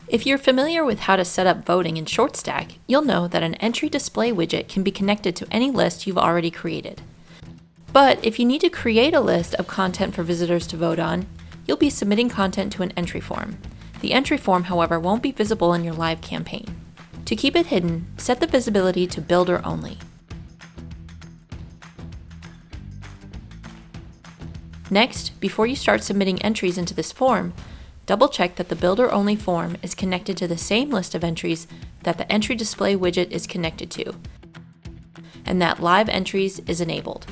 If you're familiar with how to set up voting in ShortStack, you'll know that an entry display widget can be connected to any list you've already created. But if you need to create a list of content for visitors to vote on, you'll be submitting content to an entry form. The entry form, however, won't be visible in your live campaign. To keep it hidden, set the visibility to Builder Only. Next, before you start submitting entries into this form, double-check that the Builder Only form is connected to the same list of entries that the entry display widget is connected to, and that Live Entries is enabled.